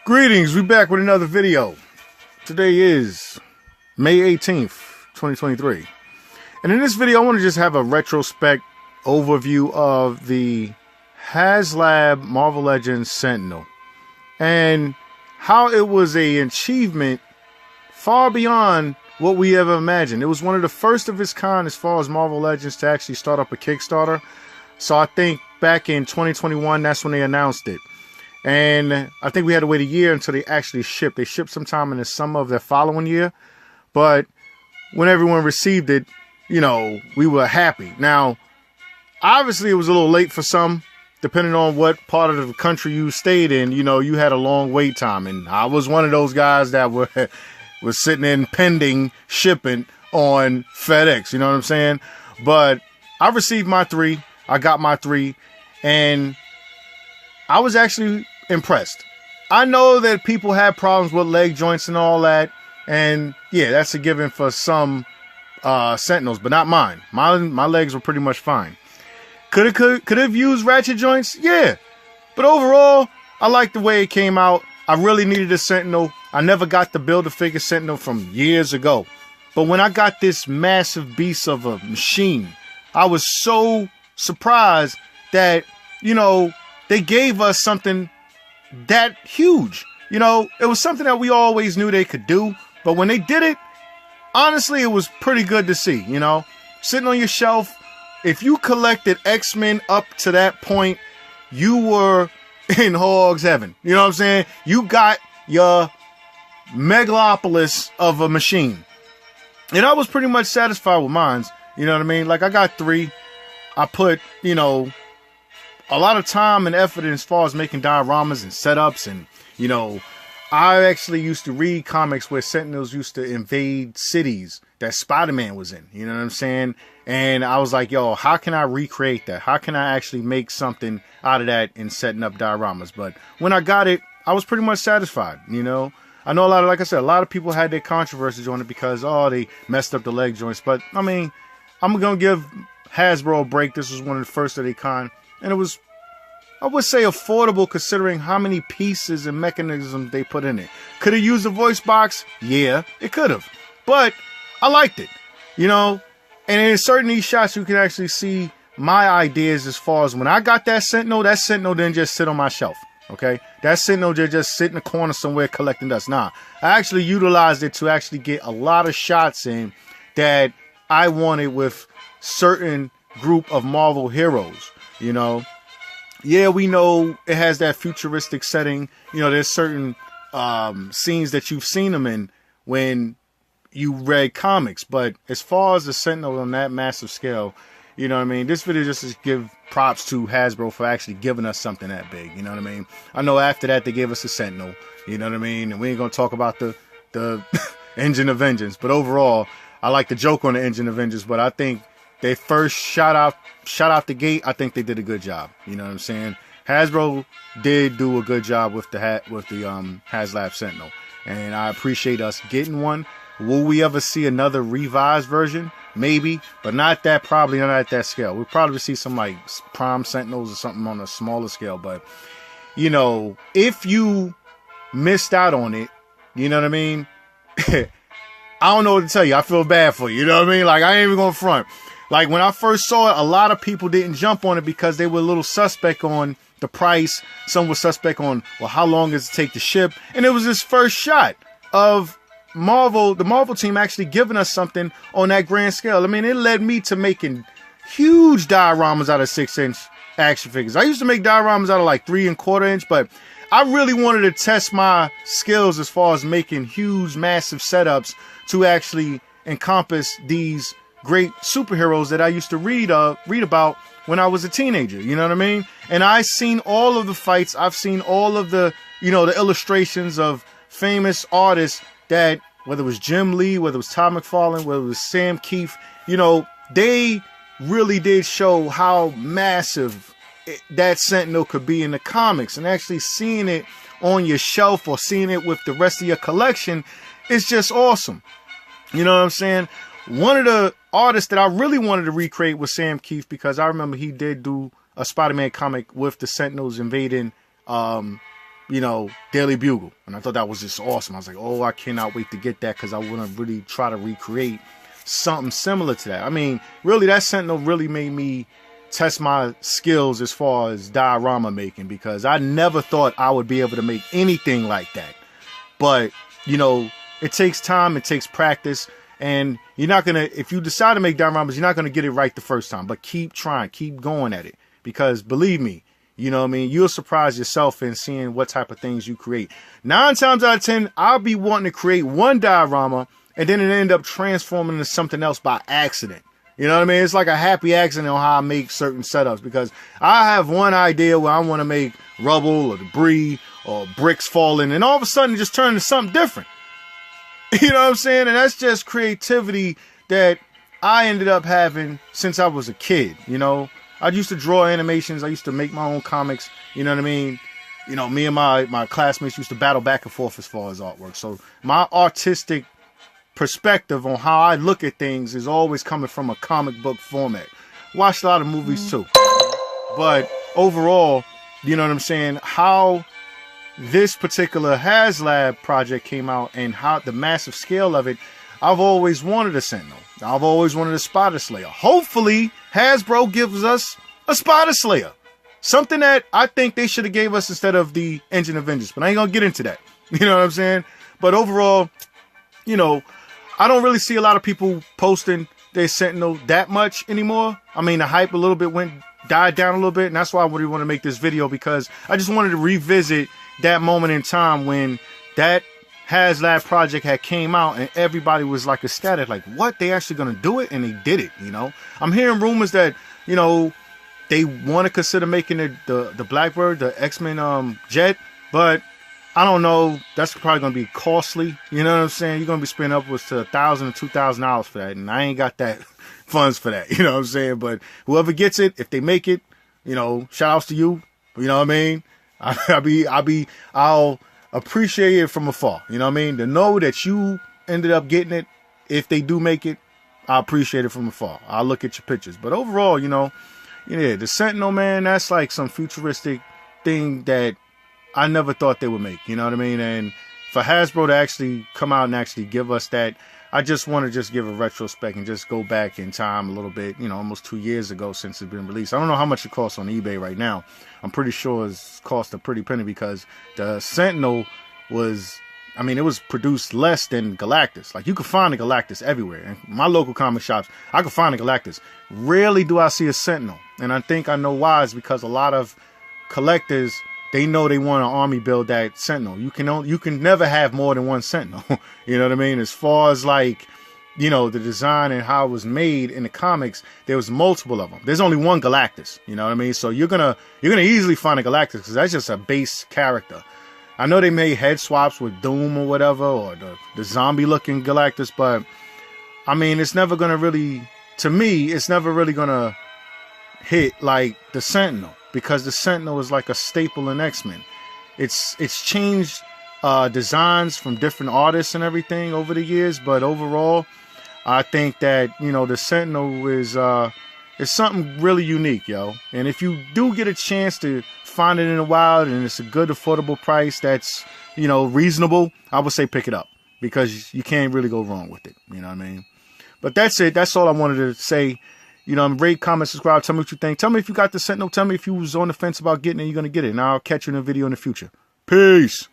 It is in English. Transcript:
Greetings, we back with another video. Today is May 18th, 2023. And in this video, I want to just have a retrospect overview of the Haslab Marvel Legends Sentinel. And how it was an achievement far beyond what we ever imagined. It was one of the first of its kind as far as Marvel Legends to actually start up a Kickstarter. So I think back in 2021, that's when they announced it. And I think we had to wait a year until they actually shipped. They shipped sometime in the summer of their following year. But when everyone received it, you know, we were happy. Now, obviously it was a little late for some, depending on what part of the country you stayed in. You know, you had a long wait time. And I was one of those guys that was sitting in pending shipping on FedEx. You know what I'm saying? But I received my 3. I got my 3. And I was actually impressed. I know that people have problems with leg joints and all that, and yeah, that's a given for some Sentinels, but not mine. My legs were pretty much fine. Could have used ratchet joints? Yeah, but overall, I like the way it came out. I really needed a Sentinel. I never got the Build-A-Figure Sentinel from years ago, but when I got this massive beast of a machine, I was so surprised that, you know, they gave us something that huge. You know, it was something that we always knew they could do, but when they did it, honestly, it was pretty good to see, you know. Sitting on your shelf, if you collected X-Men up to that point, you were in Hog's heaven. You know what I'm saying? You got your megalopolis of a machine. And I was pretty much satisfied with mine. You know what I mean? Like, I got 3. I put, you know, a lot of time and effort in as far as making dioramas and setups. And, you know, I actually used to read comics where Sentinels used to invade cities that Spider-Man was in. You know what I'm saying? And I was like, yo, how can I recreate that? How can I actually make something out of that in setting up dioramas? But when I got it, I was pretty much satisfied, you know? I know like I said, a lot of people had their controversies on it because, oh, they messed up the leg joints. But, I mean, I'm going to give Hasbro a break. This was one of the first of their kind. And it was, I would say, affordable considering how many pieces and mechanisms they put in it. Could have used a voice box? Yeah, it could have. But I liked it, you know. And in certain of these shots, you can actually see my ideas as far as when I got that Sentinel didn't just sit on my shelf, okay? That Sentinel didn't just sit in the corner somewhere collecting dust. Nah, I actually utilized it to actually get a lot of shots in that I wanted with certain group of Marvel heroes. You know, yeah, we know it has that futuristic setting. You know, there's certain scenes that you've seen them in when you read comics. But as far as the Sentinel on that massive scale, you know what I mean? This video just to give props to Hasbro for actually giving us something that big. You know what I mean? I know after that they gave us a Sentinel. You know what I mean? And we ain't gonna talk about the Engine of Vengeance. But overall, I like the joke on the Engine of Vengeance. But I think they first shot out the gate. I think they did a good job. You know what I'm saying? Hasbro did do a good job with the Haslab Sentinel, and I appreciate us getting one. Will we ever see another revised version? Maybe, but probably not at that scale. We'll probably see some like Prime Sentinels or something on a smaller scale. But you know, if you missed out on it, you know what I mean? I don't know what to tell you. I feel bad for you. You know what I mean? Like, I ain't even gonna front. Like, when I first saw it, a lot of people didn't jump on it because they were a little suspect on the price. Some were suspect on, well, how long does it take to ship? And it was this first shot of Marvel, the Marvel team actually giving us something on that grand scale. I mean, it led me to making huge dioramas out of 6-inch action figures. I used to make dioramas out of like 3 1/4 inch, but I really wanted to test my skills as far as making huge, massive setups to actually encompass these great superheroes that I used to read about when I was a teenager. You know what I mean? And I've seen all of the fights. I've seen all of the, you know, the illustrations of famous artists that, whether it was Jim Lee, whether it was Todd McFarlane, whether it was Sam Keith, you know, they really did show how massive that Sentinel could be in the comics. And actually seeing it on your shelf or seeing it with the rest of your collection is just awesome. You know what I'm saying? One of the artists that I really wanted to recreate was Sam Keith, because I remember he did do a Spider-Man comic with the Sentinels invading Daily Bugle. And I thought that was just awesome. I was like, oh, I cannot wait to get that because I want to really try to recreate something similar to that. I mean, really, that Sentinel really made me test my skills as far as diorama making, because I never thought I would be able to make anything like that. But, it takes time, it takes practice, and you're not going to, if you decide to make dioramas, you're not going to get it right the first time, but keep trying, keep going at it, because believe me, you'll surprise yourself in seeing what type of things you create. 9 times out of 10, I'll be wanting to create one diorama and then it end up transforming into something else by accident. You know what I mean? It's like a happy accident on how I make certain setups, because I have one idea where I want to make rubble or debris or bricks falling, and all of a sudden it just turned into something different. You know what I'm saying? And that's just creativity that I ended up having since I was a kid. I used to draw animations. I used to make my own comics. You know what I mean? Me and my classmates used to battle back and forth as far as artwork. So my artistic perspective on how I look at things is always coming from a comic book format. Watched a lot of movies too. But overall, you know what I'm saying? How this particular Haslab project came out and how the massive scale of it, I've always wanted a Sentinel. I've always wanted a Spider Slayer. Hopefully, Hasbro gives us a Spider Slayer. Something that I think they should have gave us instead of the Engine of Vengeance. But I ain't going to get into that. You know what I'm saying? But overall, I don't really see a lot of people posting their Sentinel that much anymore. I mean, the hype a little bit died down a little bit. And that's why I really want to make this video, because I just wanted to revisit that moment in time when that Haslab project had came out and everybody was like ecstatic, like, what, they actually gonna do it? And they did it. I'm hearing rumors that they want to consider making it the Blackbird, the X-Men jet, but I don't know, that's probably gonna be costly. You know what I'm saying? You're gonna be spending upwards to $1,000 to $2,000 for that, and I ain't got that funds for that. You know what I'm saying? But whoever gets it, if they make it, shout outs to you. You know what I mean? I'll appreciate it from afar. You know what I mean? To know that you ended up getting it, if they do make it, I appreciate it from afar. I'll look at your pictures. But overall, the Sentinel, man, that's like some futuristic thing that I never thought they would make. You know what I mean? And for Hasbro to actually come out and actually give us that, I just want to just give a retrospect and just go back in time a little bit, almost 2 years ago since it's been released. I don't know how much it costs on eBay right now. I'm pretty sure it's cost a pretty penny, because the Sentinel was, it was produced less than Galactus. Like, you could find a Galactus everywhere. In my local comic shops, I could find a Galactus. Rarely do I see a Sentinel. And I think I know why. Is because a lot of collectors, they know they want to army build that Sentinel. You can never have more than one Sentinel. You know what I mean? As far as like, the design and how it was made in the comics, there was multiple of them. There's only one Galactus. You know what I mean? So you're gonna easily find a Galactus, because that's just a base character. I know they made head swaps with Doom or whatever, or the zombie looking Galactus, but it's never gonna really, to me, it's never really gonna hit like the Sentinel. Because the Sentinel is like a staple in X-Men. It's changed designs from different artists and everything over the years, but overall, I think that the Sentinel is something really unique, yo. And if you do get a chance to find it in the wild and it's a good affordable price that's reasonable, I would say pick it up, because you can't really go wrong with it. You know what I mean? But that's it. That's all I wanted to say. Rate, comment, subscribe. Tell me what you think. Tell me if you got the Sentinel. Tell me if you was on the fence about getting it, you're going to get it. And I'll catch you in a video in the future. Peace.